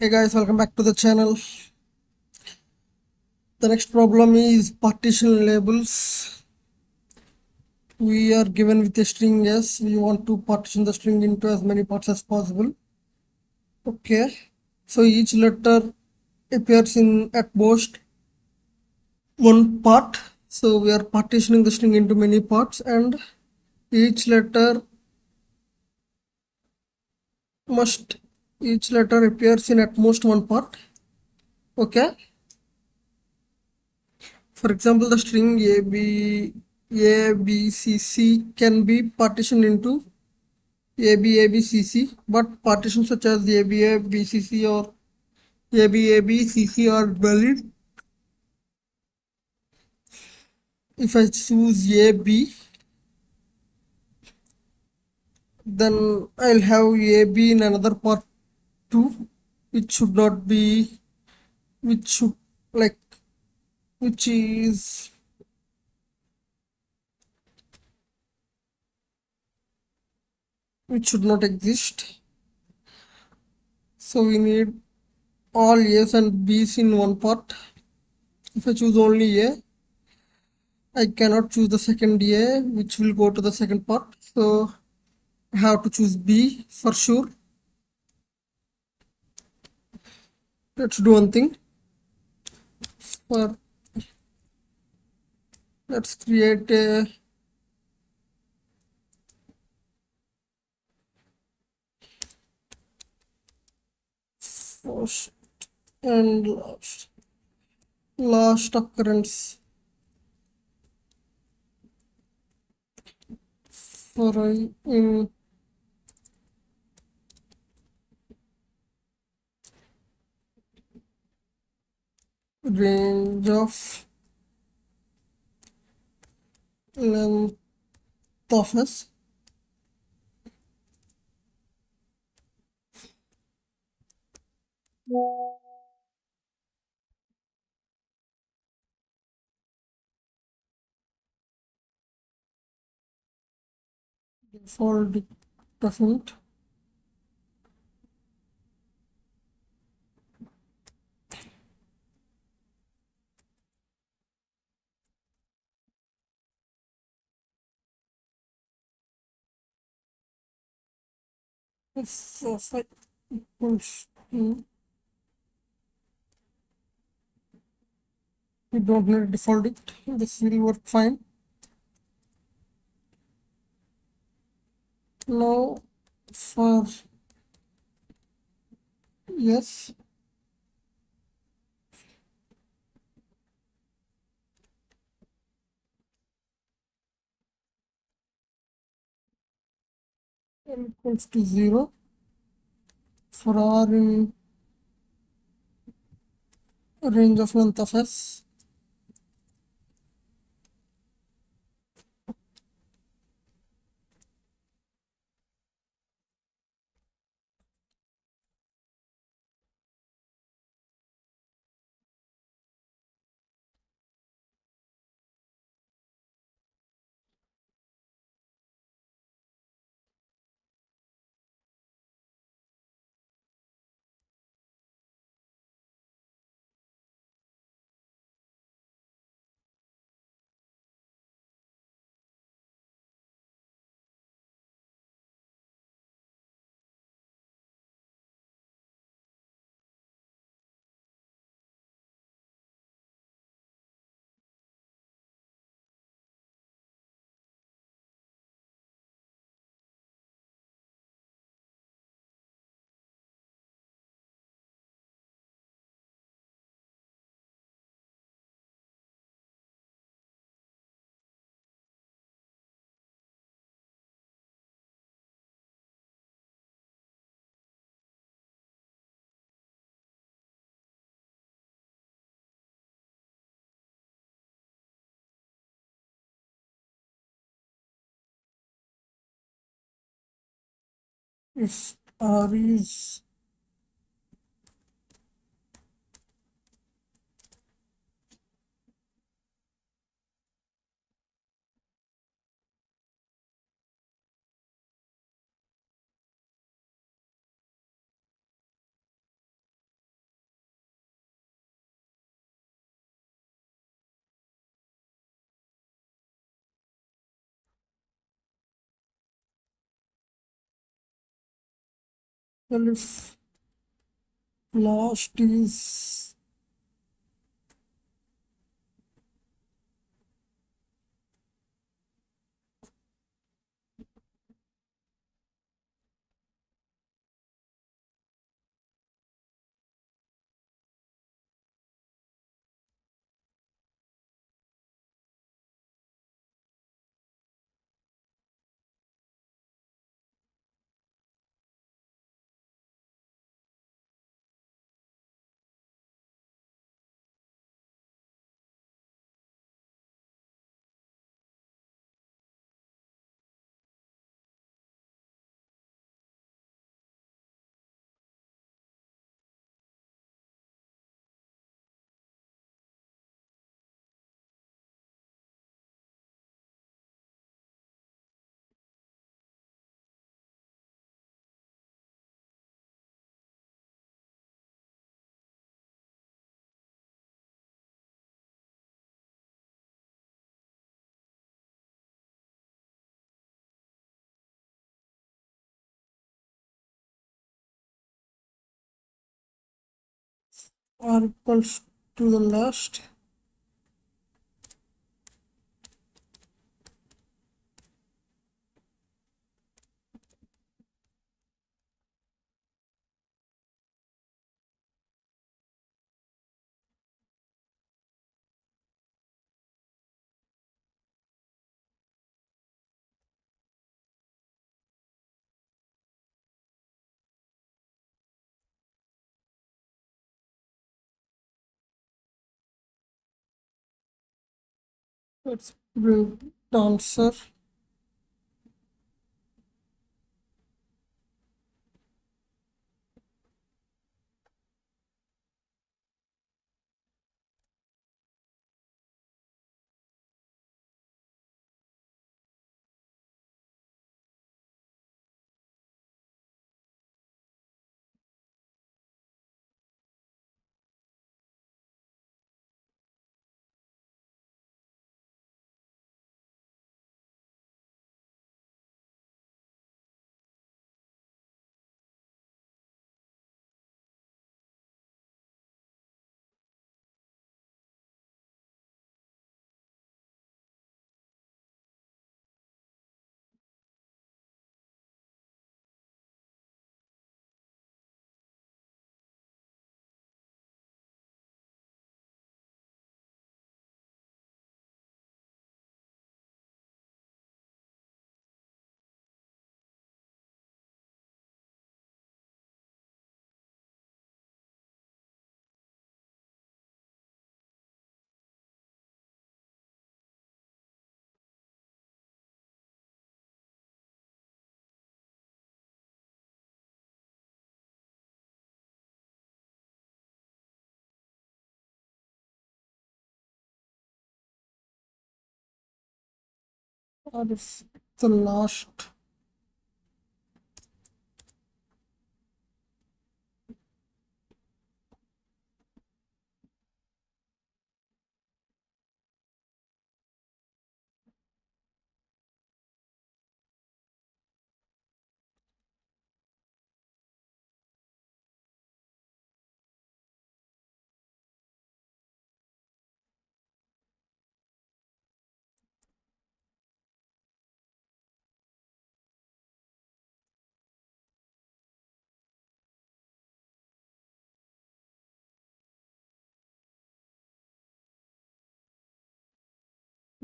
Hey guys, welcome back to the channel. The next problem is partition labels. We are given with a string S. We want to partition the string into as many parts as possible. Okay. So each letter appears in at most one part. So we are partitioning the string into many parts, and each letter must each letter appears in at most one part. Okay. For example, the string A B C C can be partitioned into ABABCC, but partitions such as ABABCC or ABABCC are valid. If I choose AB, then I'll have AB in another part too, which should not be, which should like, which is, which should not exist. So we need all A's and B's in one part. If I choose only A, I cannot choose the second A, which will go to the second part. So I have to choose B for sure. Let's do one thing. For let's create a first and last occurrence for I in range of length of s. Default doesn't. If I equals to, we don't need to default it. This will work fine. Now for yes, n equals to 0. For r in range of length of s, if r is Well, if last is or equals to the last. Let's bring the answer. Or if the last.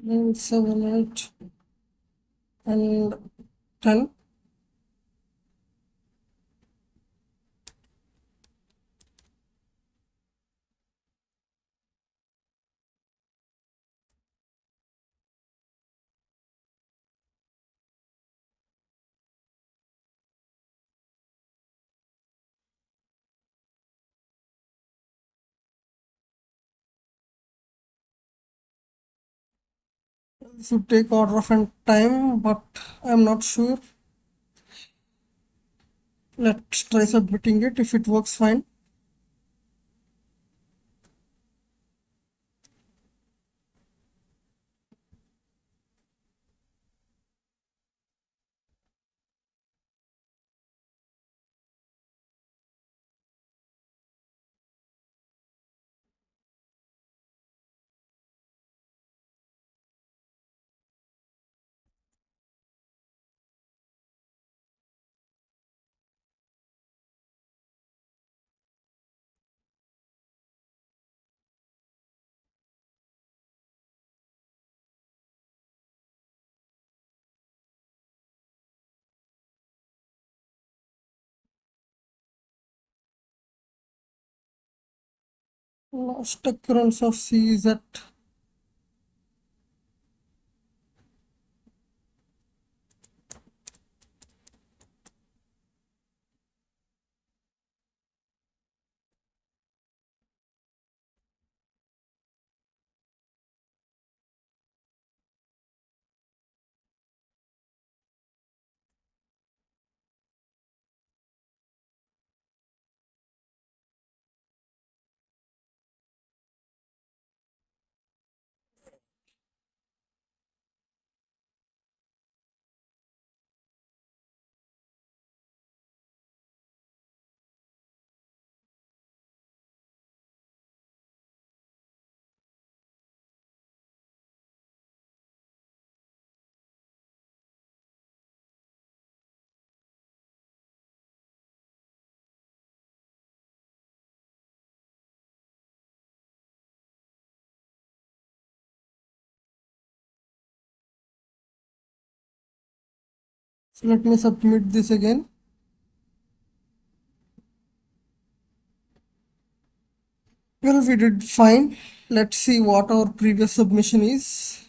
Nine, 7, 8, and 10. This would take order of and time, but I'm not sure. Let's try submitting it. If it works, fine. Last occurrence of C is at so let me submit this again. Well, we did fine. Let's see what our previous submission is.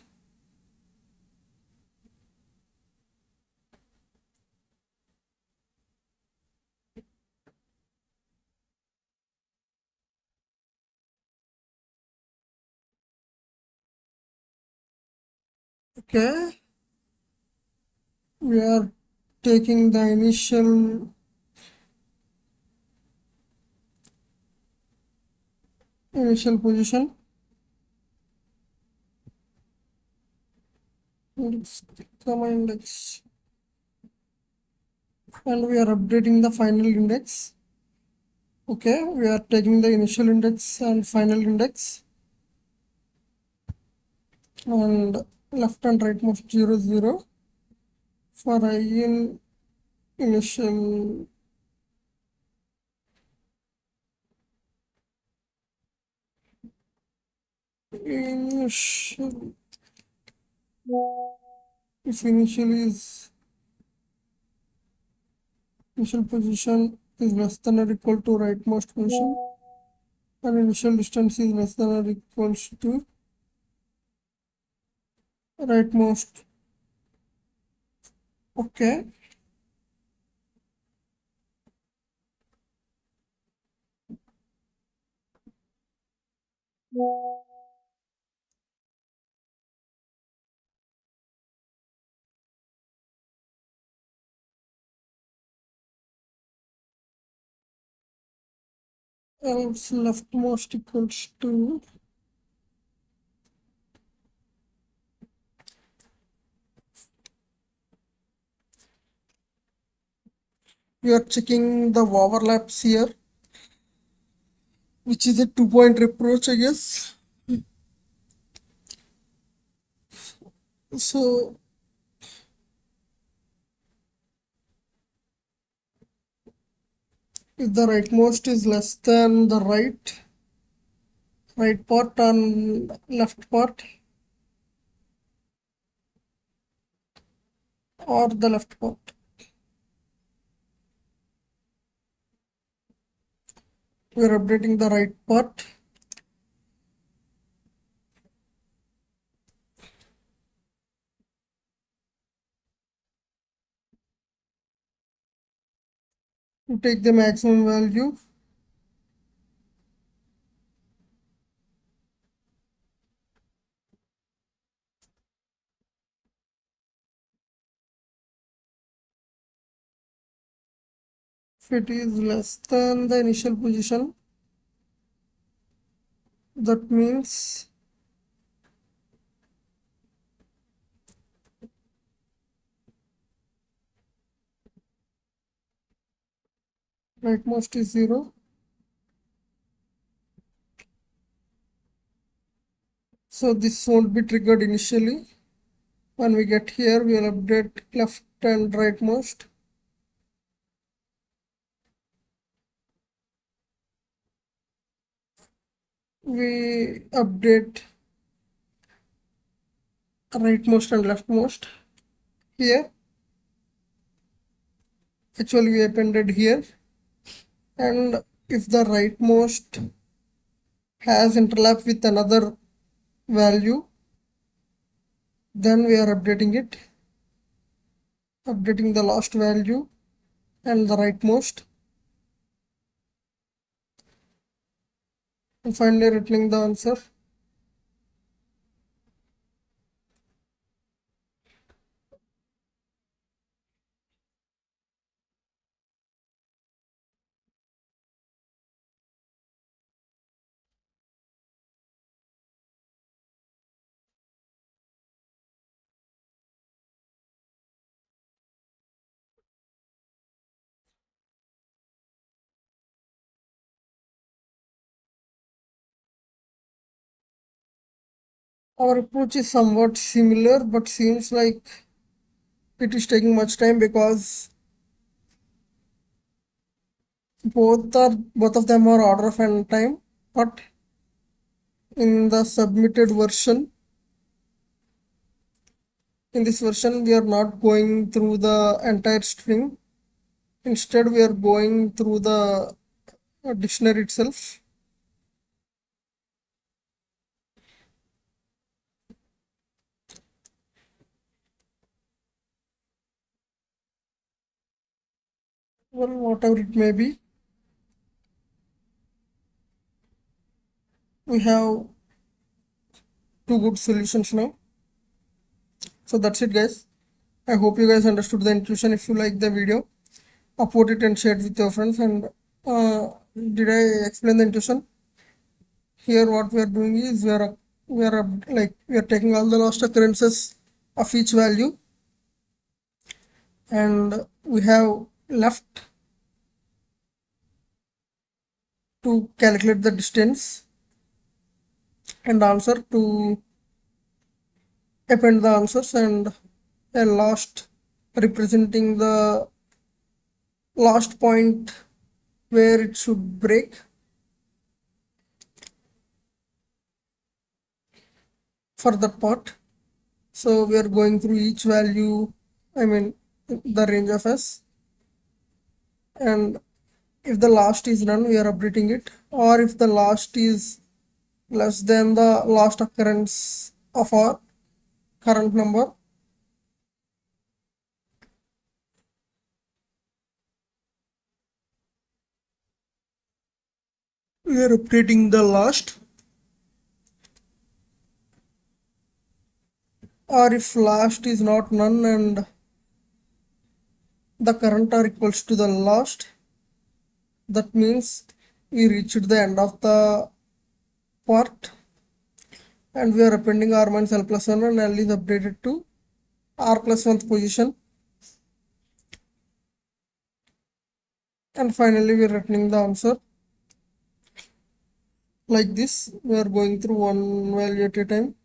Okay, we are taking the initial position. Let's comma index, and we are updating the final index. Okay, we are taking the initial index and final index, and left and right most 0 0 for I in initial initial if initial is initial position is less than or equal to rightmost position, and initial distance is less than or equals to rightmost. Okay, else leftmost equals to we are checking the overlaps here, which is a 2-point approach, I guess. So if the rightmost is less than the right part and left part, or the left part, we are updating the right part. To take the maximum value, if it is less than the initial position, that means rightmost is 0. So this won't be triggered initially. When we get here, we will update left and rightmost. We update rightmost and leftmost here. Actually, we appended here. And if the rightmost has interlap with another value, then we are updating it, updating the last value and the rightmost, and finally returning the answer. Our approach is somewhat similar, but seems like it is taking much time because both of them are order of n time, but in the submitted version, in this version we are not going through the entire string. Instead we are going through the dictionary itself. Well, whatever it may be, we have two good solutions now. So that's it, guys. I hope you guys understood the intuition. If you like the video, upload it and share it with your friends. And did I explain the intuition? Here what we are doing is we are taking all the last occurrences of each value, and we have left to calculate the distance and answer to append the answers, and a last representing the last point where it should break for that part. So we are going through each value, I mean the range of s, and if the last is none, we are updating it, or if the last is less than the last occurrence of our current number, we are updating the last, or if last is not none and the current are equals to the last, that means we reached the end of the part, and we are appending r minus l plus 1, and l is updated to r plus 1th position, and finally we are returning the answer. Like this, we are going through one value at a time,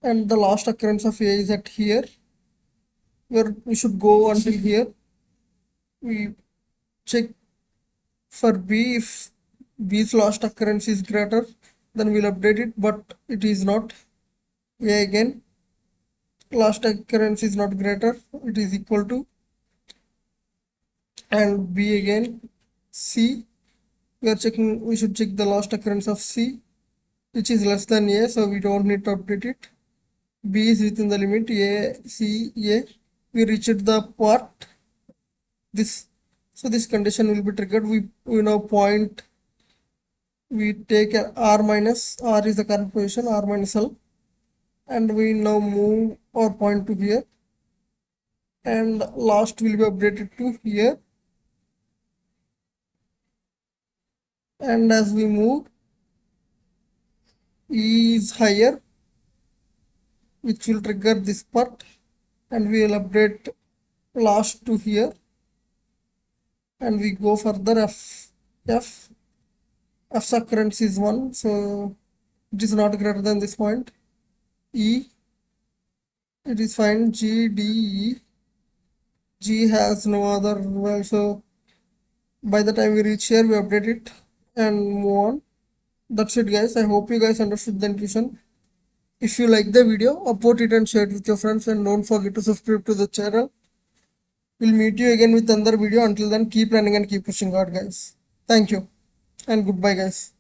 and the last occurrence of a is at here, where we should go until here. We check for b. If b's last occurrence is greater, then we'll update it, but it is not. A again, last occurrence is not greater, it is equal to, and b again. C, we are checking, we should check the last occurrence of c, which is less than a, so we don't need to update it. B is within the limit a, c, a. We reached the part this, so this condition will be triggered. We now point, we take r minus, r is the current position, r minus l, and we now move our point to here, and last will be updated to here, and as we move, e is higher, which will trigger this part, and we will update last to here, and we go further. F's occurrence is 1, so it is not greater than this point. E, it is fine. G, D, E, G has no other value, so by the time we reach here, we update it and move on. That's it, guys. I hope you guys understood the intuition. If you like the video, upvote it and share it with your friends, and don't forget to subscribe to the channel. We'll meet you again with another video. Until then, keep running and keep pushing hard, guys. Thank you and goodbye, guys.